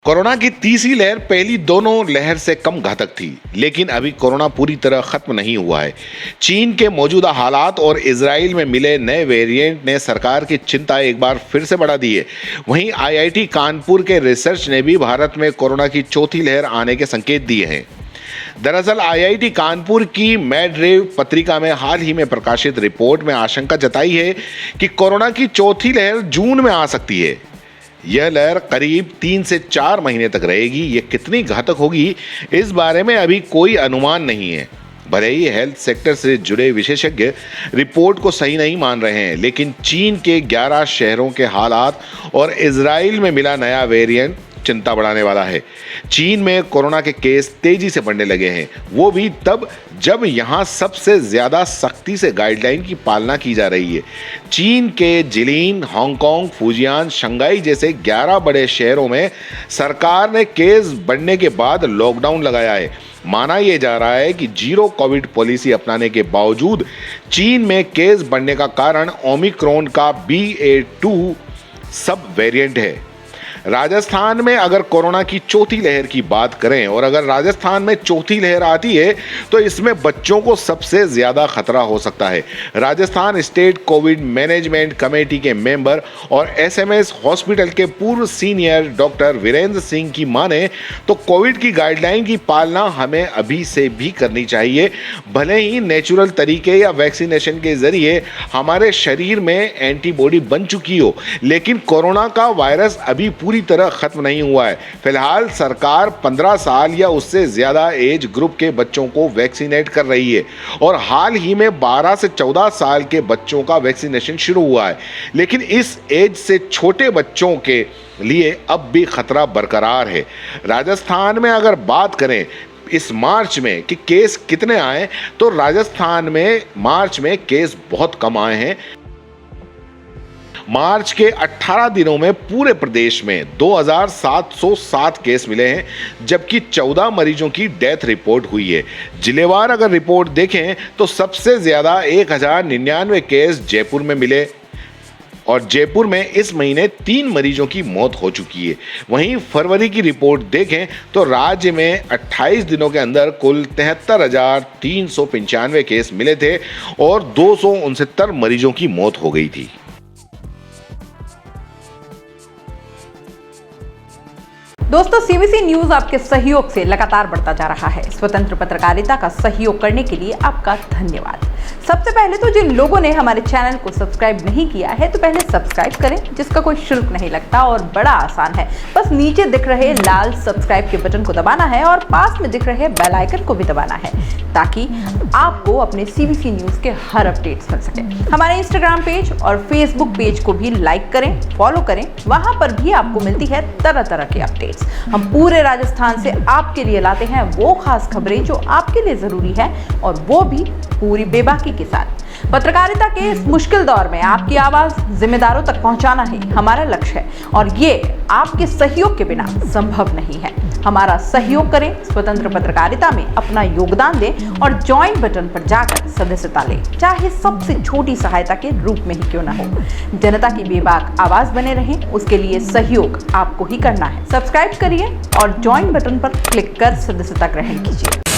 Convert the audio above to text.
Corona की तीसरी लहर पहली दोनों लहर से कम घातक थी, लेकिन अभी कोरोना पूरी तरह खत्म नहीं हुआ है। चीन के मौजूदा हालात और इजराइल में मिले नए वेरिएंट ने सरकार की चिंता एक बार फिर से बढ़ा दी है। वहीं आईआईटी कानपुर के रिसर्च ने भी भारत में कोरोना की चौथी लहर आने के संकेत दिए हैं। दरअसल आईआईटी कानपुर की मैड्रेव पत्रिका में हाल ही में प्रकाशित रिपोर्ट में आशंका जताई है कि कोरोना की चौथी लहर जून में आ सकती है। यह लहर करीब 3 से 4 महीने तक रहेगी। यह कितनी घातक होगी, इस बारे में अभी कोई अनुमान नहीं है। भले ही हेल्थ सेक्टर से जुड़े विशेषज्ञ रिपोर्ट को सही नहीं मान रहे हैं, लेकिन चीन के 11 शहरों के हालात और इजराइल में मिला नया वेरिएंट चिंता बढ़ाने वाला है। चीन में कोरोना के केस तेजी से बढ़ने लगे हैं, वो भी तब जब यहां सबसे ज्यादा सख्ती से गाइडलाइन की पालना की जा रही है। चीन के जिलिन, हांगकांग, फुजियान, शंघाई जैसे 11 बड़े शहरों में सरकार ने केस बढ़ने के बाद लॉकडाउन लगाया है। माना यह जा रहा है कि जीरो कोविड पॉलिसी अपनाने के बावजूद चीन में केस बढ़ने का कारण ओमिक्रॉन का BA.2 सब वेरिएंट है। राजस्थान में अगर कोरोना की चौथी लहर की बात करें और अगर राजस्थान में चौथी लहर आती है तो इसमें बच्चों को सबसे ज्यादा खतरा हो सकता है। Rajasthan state Covid management committee के मेंबर और SMS हॉस्पिटल के पूर्व सीनियर डॉक्टर वीरेंद्र सिंह की माने तो कोविड की गाइडलाइन की पालना हमें अभी से भी करनी चाहिए। भले ही नेचुरल तरीके या वैक्सीनेशन के जरिए हमारे शरीर में एंटीबॉडी बन चुकी हो, लेकिन कोरोना का वायरस अभी पूरी तरह खत्म नहीं हुआ है। फिलहाल सरकार 15 साल या उससे ज्यादा एज ग्रुप के बच्चों को वैक्सीनेट कर रही है और हाल ही में 12 से 14 साल के बच्चों का वैक्सीनेशन शुरू हुआ है, लेकिन इस एज से छोटे बच्चों के लिए अब भी खतरा बरकरार है। राजस्थान में अगर बात करें इस मार्च में कि केस कितने आए, तो राजस्थान में मार्च में केस बहुत कम आए हैं। मार्च के 18 दिनों में पूरे प्रदेश में 2707 केस मिले हैं, जबकि 14 मरीजों की डेथ रिपोर्ट हुई है। जिलेवार अगर रिपोर्ट देखें तो सबसे ज्यादा 1099 केस जयपुर में मिले और जयपुर में इस महीने 3 मरीजों की मौत हो चुकी है। वहीं फरवरी की रिपोर्ट देखें तो राज्य में 28 दिनों के अंदर कुल 73,395 केस मिले थे और 269 मरीजों की मौत हो गई थी। दोस्तों, CBC न्यूज आपके सहयोग से लगातार बढ़ता जा रहा है। स्वतंत्र पत्रकारिता का सहयोग करने के लिए आपका धन्यवाद। सबसे पहले तो जिन लोगों ने हमारे चैनल को सब्सक्राइब नहीं किया है तो पहले सब्सक्राइब करें, जिसका कोई शुल्क नहीं लगता और बड़ा आसान है। बस नीचे दिख रहे लाल सब्सक्राइब के बटन को दबाना है और पास में दिख रहे बेल आइकन को भी दबाना है, ताकि आपको अपने CBC न्यूज के हर अपडेट्स मिल सके। हमारे इंस्टाग्राम पेज और फेसबुक पेज को भी लाइक करें, फॉलो करें, वहां पर भी आपको मिलती है तरह तरह की अपडेट्स। हम पूरे राजस्थान से आपके लिए लाते हैं वो खास खबरें जो आपके लिए जरूरी है, और वो भी पूरी बेबाकी के साथ। पत्रकारिता के इस मुश्किल दौर में आपकी आवाज जिम्मेदारों तक पहुंचाना ही हमारा लक्ष्य है, और ये आपके सहयोग के बिना संभव नहीं है। हमारा सहयोग करें, स्वतंत्र पत्रकारिता में अपना योगदान दें और ज्वाइन बटन पर जाकर सदस्यता लें, चाहे सबसे छोटी सहायता के रूप में ही क्यों ना हो। जनता की बेबाक आवाज बने रहें, उसके लिए सहयोग आपको ही करना है। सब्सक्राइब करिए और ज्वाइन बटन पर क्लिक कर सदस्यता ग्रहण कीजिए।